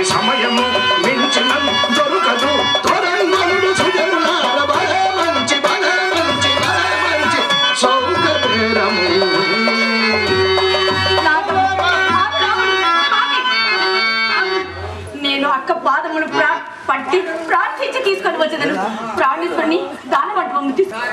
సమయము మించిన దొరకదు తొరంగముడు సుజనులార బలే మంచి సౌకర్యము. నేను అక్క పాదములు పట్టి ప్రార్థించి తీసుకొని వచ్చేదాను. ప్రాణేశ్వరిని దానవంటము తీసుకో.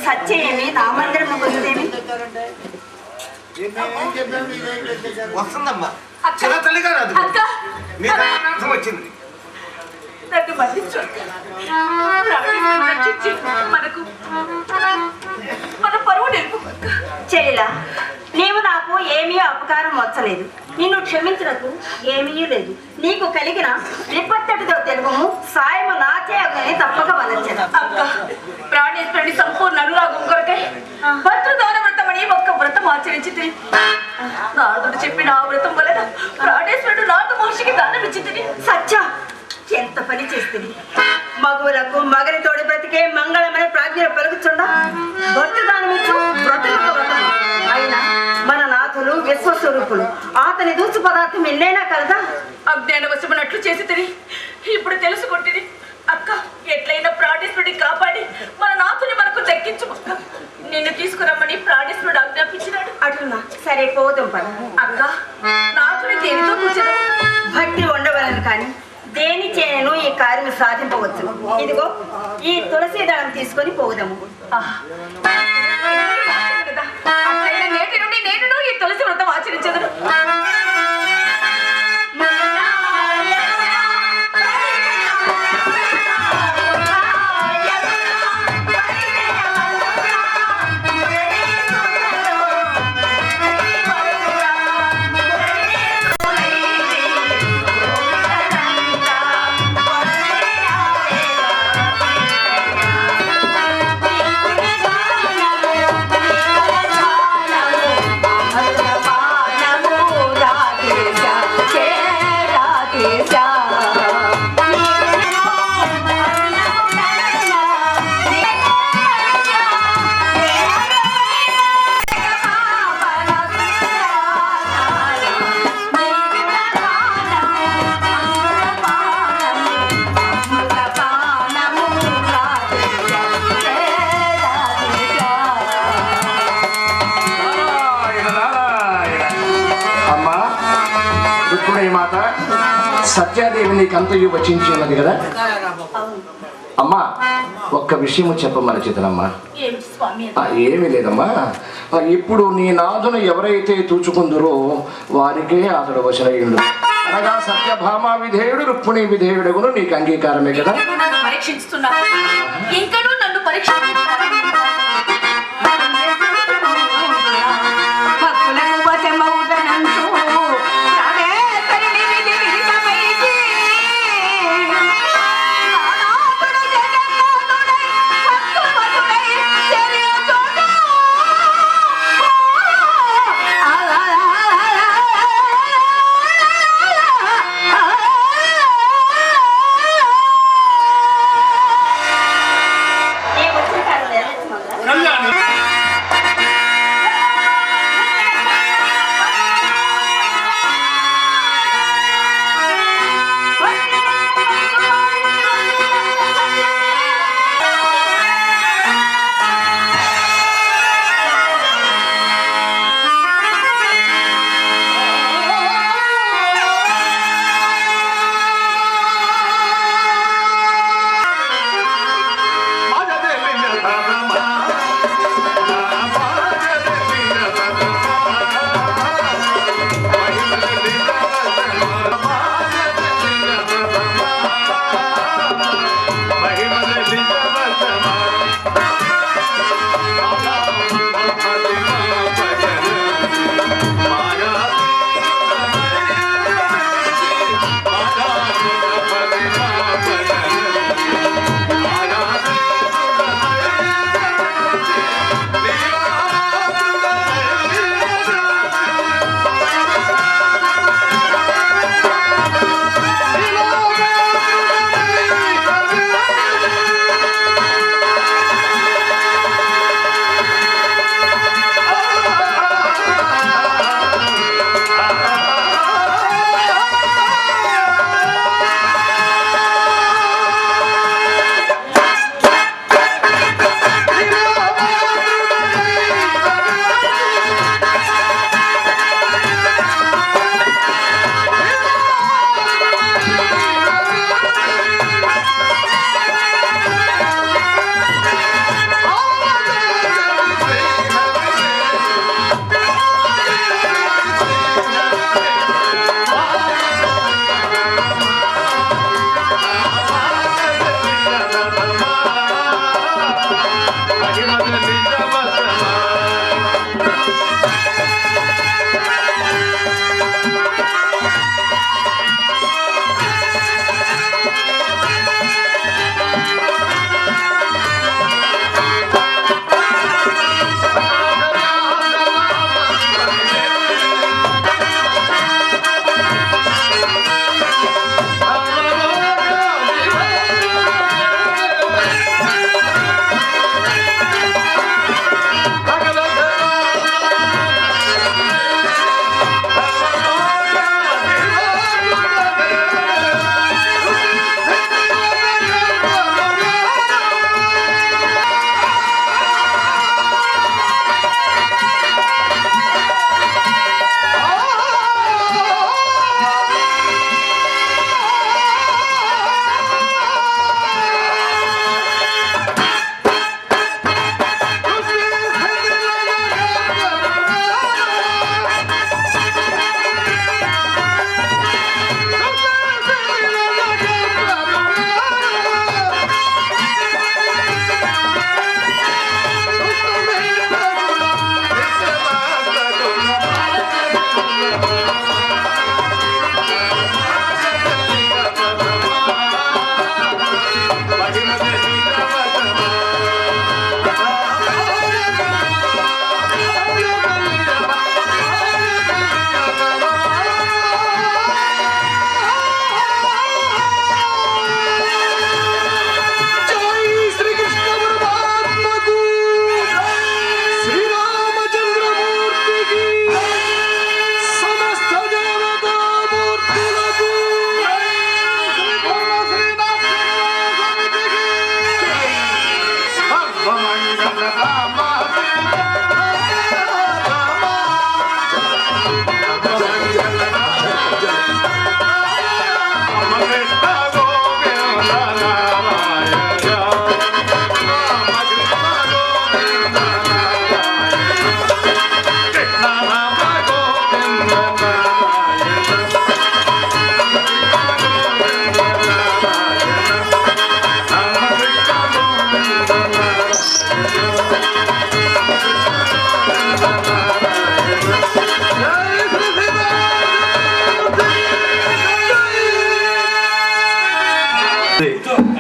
సత్యమేమి నా మందిరం వస్తుందేమి వస్తుందమ్మా. చిన్న తల్లిగా రాదు వచ్చింది. నన్ను మన్నించు మనకు మన పరువు నిలుపు. చెల్లిలా, నీవు నాకు ఏమీ అపకారం వచ్చలేదు. నిన్ను క్షమించినకు ఏమీ లేదు. నీకు కలిగిన విపత్తటితో తెలుగుము సాయము నాచే అగ్ని తప్పక వలచను. అక్క, ప్రాణేశ్వరుడి సంపూర్ణ అనురాగం కొరకై భద్రదాన వ్రతమని ఒక్క వ్రతం ఆచరించి నారదుడు చెప్పిన ఆ వ్రతం వలన ప్రాణేశ్వరుడు నారద మహర్షికి దానం ఇచ్చింది. సత్య, ఎంత పని చేస్తుంది. మగువులకు మగని తోడి బ్రతికే మంగళమని ప్రాజ్ఞలు పలుకుచుండ భక్తిదానమిచ్చు వ్రతులకు వ్రతము అయినా మన నాథులు విశ్వస్వరూపులు. అతని దూచు పదార్థం ఎన్నైనా కలదా? అజ్ఞాన వశమునట్లు చేసి తిని ఇప్పుడు తెలుసుకుంటుంది. అక్క, ఎట్లయినా ప్రాణేశ్వరుడిని కాపాడి మన నాథుని మనకు దక్కించు. నిన్ను తీసుకురమ్మని ప్రాణేశ్వరుడు ఆజ్ఞాపించినాడు. అట్లున్నా సరే, పోదాం పద. అక్క, నాథుని దేనితో కూర్చోదు? భక్తి ఉండవలను కానీ దేని చేయను ఈ కార్యం సాధింపవచ్చు. ఇదిగో ఈ తులసి దళం తీసుకొని పోదాము. నేటి నుండి నేను ఈ తులసి వ్రతం ఆచరించదును. సత్యాదేవి నీకంతయు వచించి ఉన్నది కదా అమ్మా. ఒక్క విషయము చెప్పమని చేతనమ్మా. ఏమీ లేదమ్మా. ఇప్పుడు నీ నాదును ఎవరైతే తూచుకుందరో వారికే అతడు వశనయుడు. అనగా సత్యభామ విధేయుడు రుక్మిణి విధేయుడును నీకు అంగీకారమే కదా. పరీక్షిస్తున్నా ఇంకా నన్ను పరీక్ష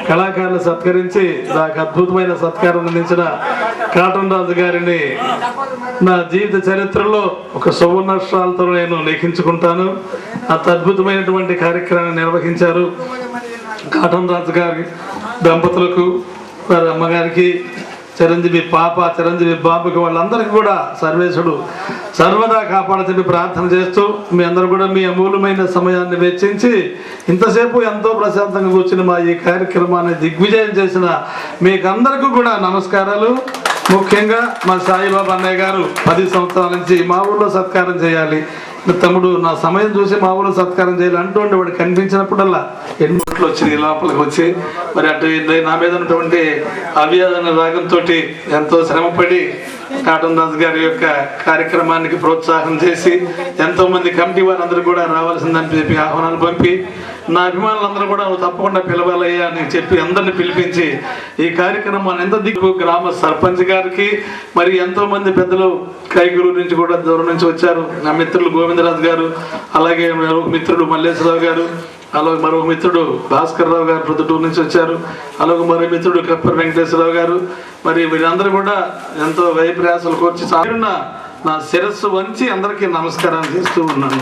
కళాకారులు సత్కరించి నాకు అద్భుతమైన సత్కారం అందించిన కాటన్ రాజు గారిని నా జీవిత చరిత్రలో ఒక సువర్ణాక్షరాలతో నేను లిఖించుకుంటాను. అంత అద్భుతమైనటువంటి కార్యక్రమాన్ని నిర్వహించారు. కాటన్ రాజు గారి దంపతులకు, వారి అమ్మగారికి, చిరంజీవి పాప, చిరంజీవి బాబుకి, వాళ్ళందరికీ కూడా సర్వేశ్వరుడు సర్వదా కాపాడని ప్రార్థన చేస్తూ, మీ అందరూ కూడా మీ అమూల్యమైన సమయాన్ని వెచ్చించి ఇంతసేపు ఎంతో ప్రశాంతంగా కూర్చుని మా ఈ కార్యక్రమాన్ని దిగ్విజయం చేసిన మీకందరికీ కూడా నమస్కారాలు. ముఖ్యంగా మా సాయిబాబా అన్నయ్య గారు 10 సంవత్సరాల నుంచి మా ఊళ్ళో సత్కారం చేయాలి, తమ్ముడు నా సమయం చూసి మా ఊళ్ళో సత్కారం చేయాలి అంటూ వాడు కనిపించినప్పుడల్లా ఎన్నిట్లు వచ్చి లోపలికి వచ్చి మరి అటు నా మీద ఉన్నటువంటి అభియాన రాగంతో ఎంతో శ్రమపడి కాటన్ రాజు గారి యొక్క కార్యక్రమానికి ప్రోత్సాహం చేసి ఎంతో మంది కమిటీ వారందరూ కూడా రావాల్సిందని చెప్పి ఆహ్వానాలు పంపి, నా అభిమానులందరూ కూడా తప్పకుండా పిలవాలయ్యా అని చెప్పి అందరిని పిలిపించి ఈ కార్యక్రమాన్ని ఎంత దిక్కు గ్రామ సర్పంచ్ గారికి, మరి ఎంతో మంది పెద్దలు కైగురు నుంచి కూడా దూరం నుంచి వచ్చారు. నా మిత్రులు గోవిందరాజు గారు, అలాగే మిత్రుడు మల్లేశ్వరరావు గారు, అలాగే మరో మిత్రుడు భాస్కర్ రావు గారు ప్రొద్దుటూరు నుంచి వచ్చారు, అలాగే మరో మిత్రుడు కప్పర్ వెంకటేశ్వరరావు గారు. మరి వీరందరూ కూడా ఎంతో వ్యయ ప్రయాసాలు కోర్చి నా శిరస్సు వంచి అందరికీ నమస్కారం చేస్తూ ఉన్నాను.